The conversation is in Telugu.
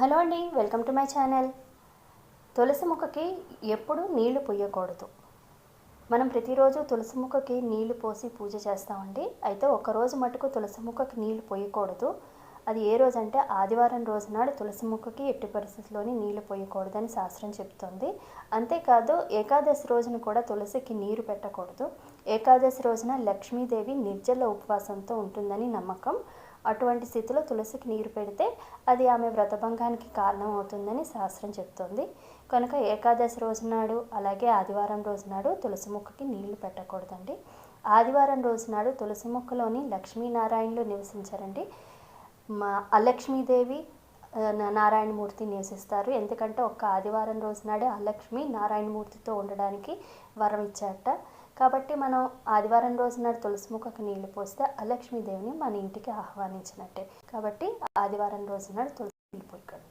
హలో అండి, వెల్కమ్ టు మై ఛానల్. తులసి మొక్కకి ఎప్పుడు నీళ్లు పోయకూడదు. మనం ప్రతిరోజు తులసి మొక్కకి నీళ్లు పోసి పూజ చేస్తామండి. అయితే ఒక్కరోజు మటుకు తులసి మొక్కకి నీళ్లు పోయకూడదు. అది ఏ రోజు అంటే ఆదివారం రోజు నాడు తులసి మొక్కకి ఎట్టి పరిస్థితుల్లోని నీళ్లు పోయకూడదని శాస్త్రం చెప్తోంది. అంతేకాదు ఏకాదశి రోజున కూడా తులసికి నీరు పెట్టకూడదు. ఏకాదశి రోజున లక్ష్మీదేవి నిర్జల ఉపవాసంతో ఉంటుందని నమ్మకం. అటువంటి స్థితిలో తులసికి నీరు పెడితే అది ఆమె వ్రతభంగానికి కారణం అవుతుందని శాస్త్రం చెప్తోంది. కనుక ఏకాదశి రోజు నాడు అలాగే ఆదివారం రోజు నాడు తులసి మొక్కకి నీళ్లు పెట్టకూడదండి. ఆదివారం రోజు నాడు తులసి మొక్కలోని లక్ష్మీనారాయణులు నివసించారండి. అలక్ష్మీదేవి నారాయణమూర్తి నివసిస్తారు. ఎందుకంటే ఒక్క ఆదివారం రోజు నాడే అలక్ష్మి నారాయణమూర్తితో ఉండడానికి వరం ఇచ్చారట. కాబట్టి మనం ఆదివారం రోజు నాడు తులసి మొక్కకు నీళ్లు పోస్తే అలక్ష్మీదేవిని మన ఇంటికి ఆహ్వానించినట్టే. కాబట్టి ఆదివారం రోజు నాడు తులసి నీళ్ళు పోయకండి.